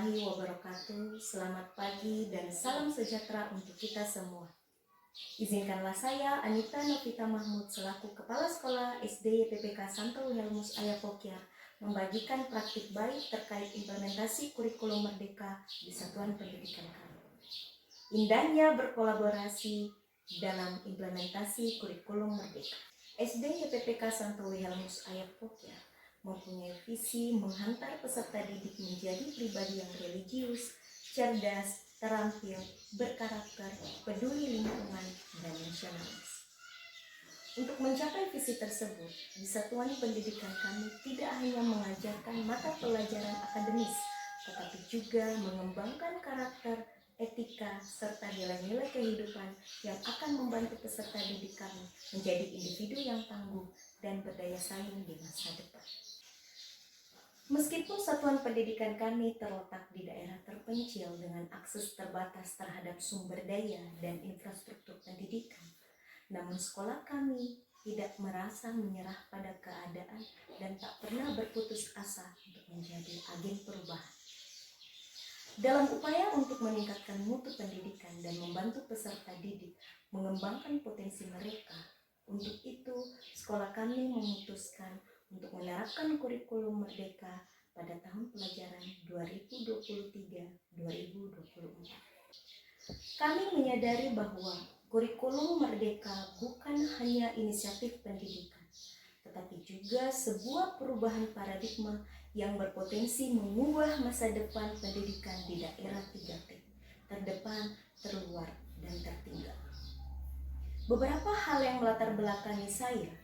warahmatullahi wabarakatuh. Selamat pagi dan salam sejahtera untuk kita semua. Izinkanlah saya, Anita Novita Mahmud, selaku Kepala Sekolah SD YPPK Santo Wilhelmus Ayapokyar, membagikan praktik baik terkait implementasi kurikulum merdeka di satuan pendidikan kami. Indahnya berkolaborasi dalam implementasi kurikulum merdeka. SD YPPK Santo Wilhelmus Ayapokyar mempunyai visi menghantar peserta didik menjadi pribadi yang religius, cerdas, terampil, berkarakter, peduli lingkungan, dan nasionalis. Untuk mencapai visi tersebut, di satuan pendidikan kami tidak hanya mengajarkan mata pelajaran akademis, tetapi juga mengembangkan karakter, etika, serta nilai-nilai kehidupan yang akan membantu peserta didik kami menjadi individu yang tangguh dan berdaya saing di masa depan. Meskipun satuan pendidikan kami terletak di daerah terpencil dengan akses terbatas terhadap sumber daya dan infrastruktur pendidikan, namun sekolah kami tidak merasa menyerah pada keadaan dan tak pernah berputus asa untuk menjadi agen perubahan. Dalam upaya untuk meningkatkan mutu pendidikan dan membantu peserta didik mengembangkan potensi mereka, untuk itu sekolah kami memutuskan untuk menerapkan kurikulum merdeka pada tahun pelajaran 2023-2024. Kami menyadari bahwa kurikulum merdeka bukan hanya inisiatif pendidikan, tetapi juga sebuah perubahan paradigma yang berpotensi mengubah masa depan pendidikan di daerah 3T, terdepan, terluar, dan tertinggal. Beberapa hal yang melatar belakangi saya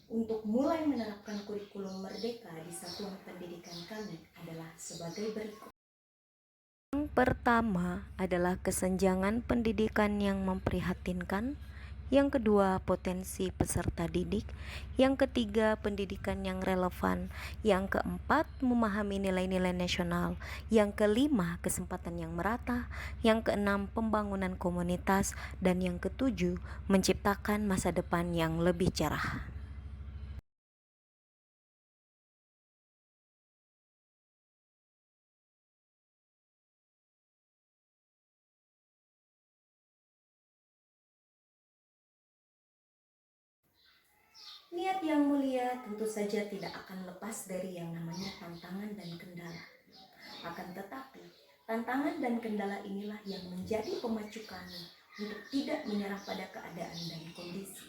untuk mulai menerapkan kurikulum merdeka di satuan pendidikan kami adalah sebagai berikut. Yang pertama adalah kesenjangan pendidikan yang memprihatinkan. Yang kedua, potensi peserta didik. Yang ketiga, pendidikan yang relevan. Yang keempat, memahami nilai-nilai nasional. Yang kelima, kesempatan yang merata. Yang keenam, pembangunan komunitas. Dan yang ketujuh, menciptakan masa depan yang lebih cerah. Niat yang mulia tentu saja tidak akan lepas dari yang namanya tantangan dan kendala. Akan tetapi, tantangan dan kendala inilah yang menjadi pemacu kami untuk tidak menyerah pada keadaan dan kondisi.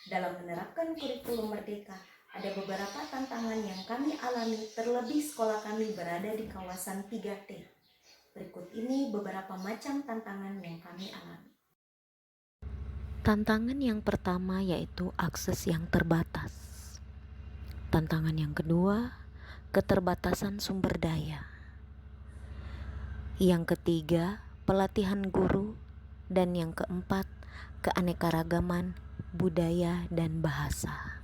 Dalam menerapkan kurikulum merdeka, ada beberapa tantangan yang kami alami, terlebih sekolah kami berada di kawasan 3T. Berikut ini beberapa macam tantangan yang kami alami. Tantangan yang pertama yaitu akses yang terbatas. Tantangan yang kedua, keterbatasan sumber daya. Yang ketiga, pelatihan guru. Dan yang keempat, keanekaragaman budaya dan bahasa.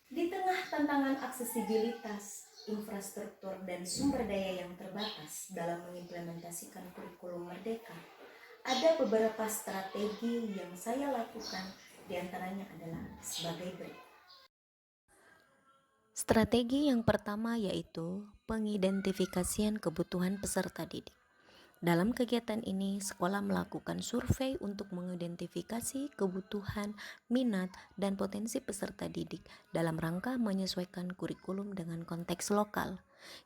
Di tengah tantangan aksesibilitas, infrastruktur, dan sumber daya yang terbatas dalam mengimplementasikan kurikulum merdeka, ada beberapa strategi yang saya lakukan, diantaranya adalah sebagai berikut. Strategi yang pertama yaitu pengidentifikasian kebutuhan peserta didik. Dalam kegiatan ini, sekolah melakukan survei untuk mengidentifikasi kebutuhan, minat, dan potensi peserta didik dalam rangka menyesuaikan kurikulum dengan konteks lokal.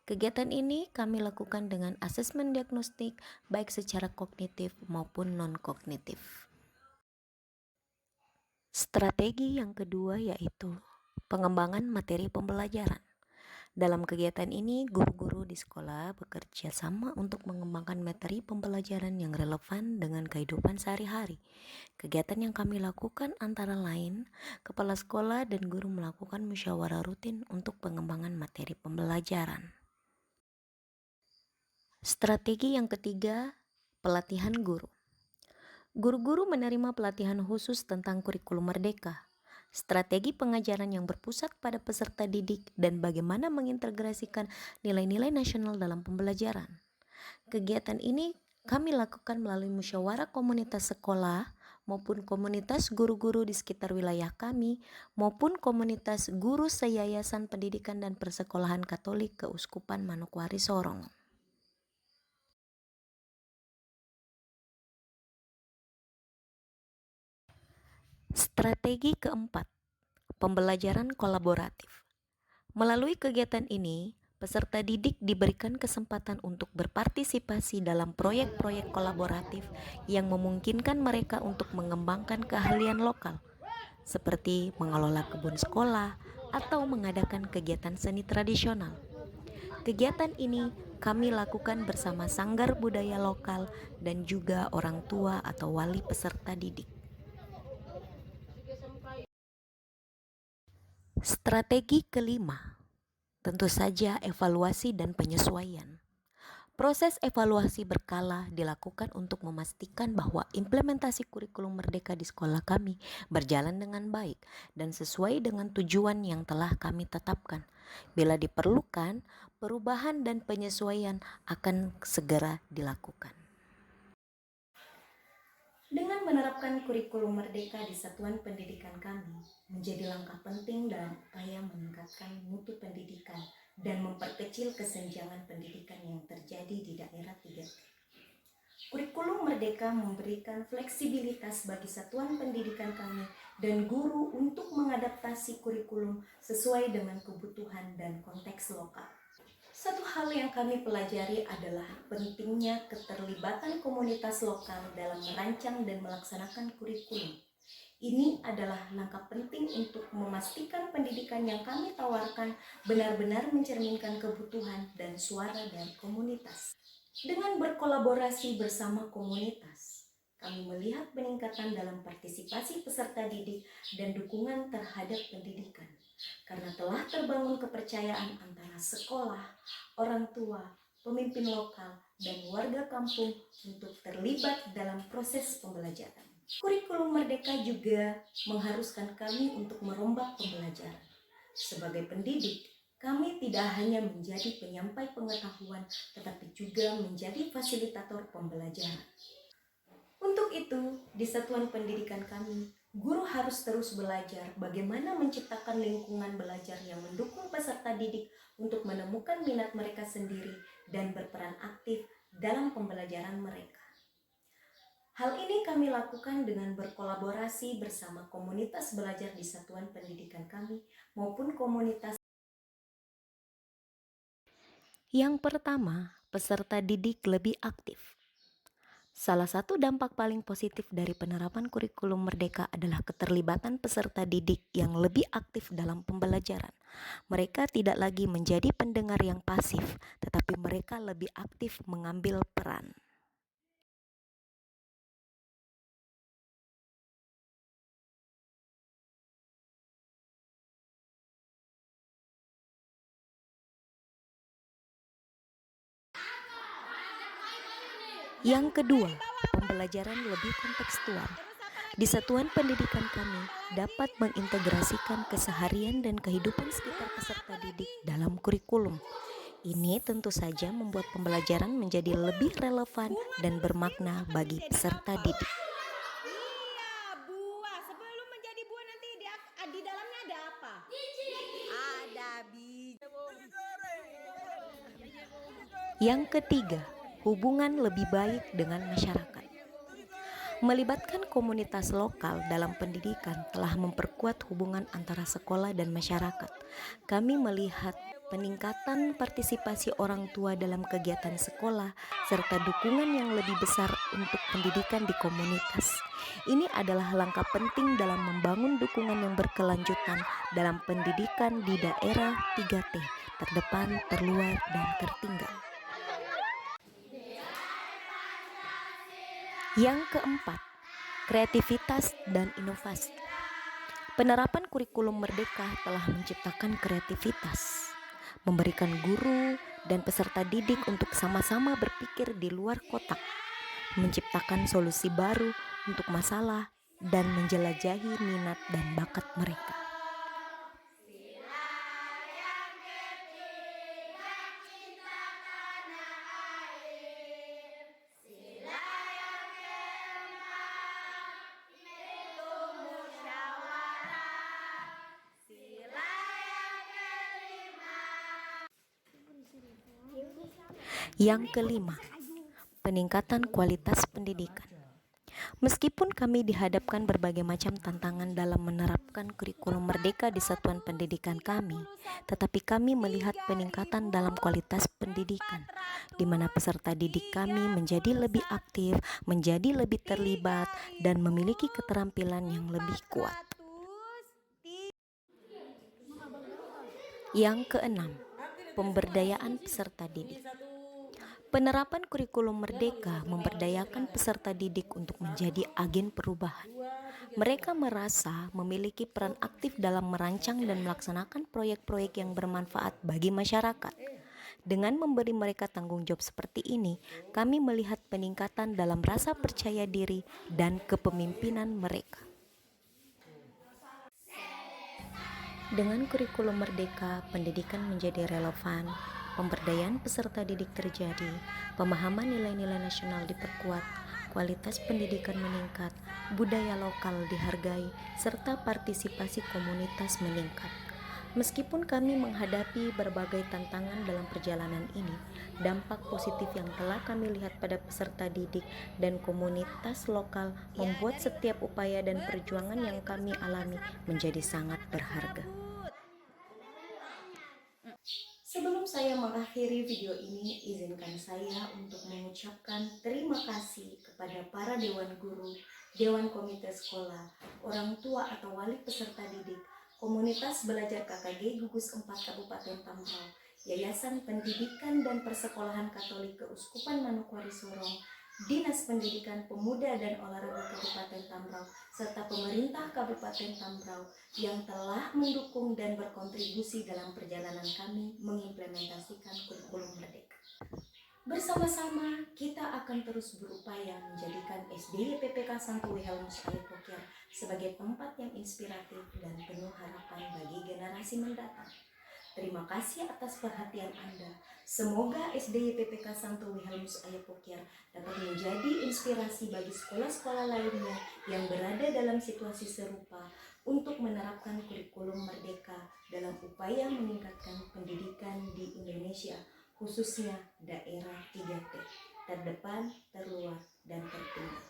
Kegiatan ini kami lakukan dengan asesmen diagnostik baik secara kognitif maupun non-kognitif. Strategi yang kedua yaitu pengembangan materi pembelajaran. Dalam kegiatan ini, guru-guru di sekolah bekerja sama untuk mengembangkan materi pembelajaran yang relevan dengan kehidupan sehari-hari. Kegiatan yang kami lakukan antara lain, kepala sekolah dan guru melakukan musyawarah rutin untuk pengembangan materi pembelajaran. Strategi yang ketiga, pelatihan guru. Guru-guru menerima pelatihan khusus tentang kurikulum merdeka, strategi pengajaran yang berpusat pada peserta didik, dan bagaimana mengintegrasikan nilai-nilai nasional dalam pembelajaran. Kegiatan ini kami lakukan melalui musyawarah komunitas sekolah, maupun komunitas guru-guru di sekitar wilayah kami, maupun komunitas guru seyayasan pendidikan dan persekolahan Katolik Keuskupan Manokwari Sorong. Strategi keempat, pembelajaran kolaboratif. Melalui kegiatan ini, peserta didik diberikan kesempatan untuk berpartisipasi dalam proyek-proyek kolaboratif yang memungkinkan mereka untuk mengembangkan keahlian lokal, seperti mengelola kebun sekolah atau mengadakan kegiatan seni tradisional. Kegiatan ini kami lakukan bersama sanggar budaya lokal dan juga orang tua atau wali peserta didik. Strategi kelima, tentu saja evaluasi dan penyesuaian. Proses evaluasi berkala dilakukan untuk memastikan bahwa implementasi kurikulum merdeka di sekolah kami berjalan dengan baik dan sesuai dengan tujuan yang telah kami tetapkan. Bila diperlukan, perubahan dan penyesuaian akan segera dilakukan. Dengan menerapkan kurikulum merdeka di satuan pendidikan kami menjadi langkah penting dalam upaya meningkatkan mutu pendidikan dan memperkecil kesenjangan pendidikan yang terjadi di daerah 3T. Kurikulum merdeka memberikan fleksibilitas bagi satuan pendidikan kami dan guru untuk mengadaptasi kurikulum sesuai dengan kebutuhan dan konteks lokal. Satu hal yang kami pelajari adalah pentingnya keterlibatan komunitas lokal dalam merancang dan melaksanakan kurikulum. Ini adalah langkah penting untuk memastikan pendidikan yang kami tawarkan benar-benar mencerminkan kebutuhan dan suara dari komunitas. Dengan berkolaborasi bersama komunitas, kami melihat peningkatan dalam partisipasi peserta didik dan dukungan terhadap pendidikan. Karena telah terbangun kepercayaan antara sekolah, orang tua, pemimpin lokal, dan warga kampung untuk terlibat dalam proses pembelajaran. Kurikulum merdeka juga mengharuskan kami untuk merombak pembelajaran. Sebagai pendidik, kami tidak hanya menjadi penyampai pengetahuan, tetapi juga menjadi fasilitator pembelajaran. Untuk itu, di satuan pendidikan kami, guru harus terus belajar bagaimana menciptakan lingkungan belajar yang mendukung peserta didik untuk menemukan minat mereka sendiri dan berperan aktif dalam pembelajaran mereka. Hal ini kami lakukan dengan berkolaborasi bersama komunitas belajar di satuan pendidikan kami maupun komunitas. Yang pertama, peserta didik lebih aktif. Salah satu dampak paling positif dari penerapan kurikulum merdeka adalah keterlibatan peserta didik yang lebih aktif dalam pembelajaran. Mereka tidak lagi menjadi pendengar yang pasif, tetapi mereka lebih aktif mengambil peran. Yang kedua, pembelajaran lebih kontekstual. Di satuan pendidikan kami dapat mengintegrasikan keseharian dan kehidupan sekitar peserta didik dalam kurikulum. Ini tentu saja membuat pembelajaran menjadi lebih relevan dan bermakna bagi peserta didik. Iya, buah. Sebelum menjadi buah nanti di dalamnya ada apa? Biji. Ada biji. Yang ketiga, hubungan lebih baik dengan masyarakat. Melibatkan komunitas lokal dalam pendidikan telah memperkuat hubungan antara sekolah dan masyarakat. Kami melihat peningkatan partisipasi orang tua dalam kegiatan sekolah serta dukungan yang lebih besar untuk pendidikan di komunitas. Ini adalah langkah penting dalam membangun dukungan yang berkelanjutan dalam pendidikan di daerah 3T, terdepan, terluar, dan tertinggal. Yang keempat, kreativitas dan inovasi. Penerapan kurikulum merdeka telah menciptakan kreativitas, memberikan guru dan peserta didik untuk sama-sama berpikir di luar kotak, menciptakan solusi baru untuk masalah, dan menjelajahi minat dan bakat mereka. Yang kelima, peningkatan kualitas pendidikan. Meskipun kami dihadapkan berbagai macam tantangan dalam menerapkan kurikulum merdeka di satuan pendidikan kami, tetapi kami melihat peningkatan dalam kualitas pendidikan, di mana peserta didik kami menjadi lebih aktif, menjadi lebih terlibat, dan memiliki keterampilan yang lebih kuat. Yang keenam, pemberdayaan peserta didik. Penerapan kurikulum merdeka memberdayakan peserta didik untuk menjadi agen perubahan. Mereka merasa memiliki peran aktif dalam merancang dan melaksanakan proyek-proyek yang bermanfaat bagi masyarakat. Dengan memberi mereka tanggung jawab seperti ini, kami melihat peningkatan dalam rasa percaya diri dan kepemimpinan mereka. Dengan kurikulum merdeka, pendidikan menjadi relevan, pemberdayaan peserta didik terjadi, pemahaman nilai-nilai nasional diperkuat, kualitas pendidikan meningkat, budaya lokal dihargai, serta partisipasi komunitas meningkat. Meskipun kami menghadapi berbagai tantangan dalam perjalanan ini, dampak positif yang telah kami lihat pada peserta didik dan komunitas lokal membuat setiap upaya dan perjuangan yang kami alami menjadi sangat berharga. Sebelum saya mengakhiri video ini, izinkan saya untuk mengucapkan terima kasih kepada para dewan guru, dewan komite sekolah, orang tua atau wali peserta didik, komunitas belajar KKG Gugus 4 Kabupaten Tambrau, Yayasan Pendidikan dan Persekolahan Katolik Keuskupan Manokwari Sorong, Dinas Pendidikan Pemuda dan Olahraga Kabupaten Tambrau, serta pemerintah Kabupaten Tambrau yang telah mendukung dan berkontribusi dalam perjalanan kami mengimplementasikan kurikulum merdeka. Bersama-sama kita akan terus berupaya menjadikan SD PPK Santo Wilhelmus Ayapokir sebagai tempat yang inspiratif dan penuh harapan bagi generasi mendatang. Terima kasih atas perhatian Anda. Semoga SD PPK Santo Wilhelmus Ayapokir dapat menjadi inspirasi bagi sekolah-sekolah lainnya yang berada dalam situasi serupa untuk menerapkan kurikulum merdeka dalam upaya meningkatkan pendidikan di Indonesia, khususnya daerah 3T, terdepan, terluar, dan tertinggal.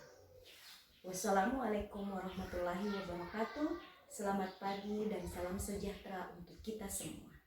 Wassalamualaikum warahmatullahi wabarakatuh. Selamat pagi dan salam sejahtera untuk kita semua.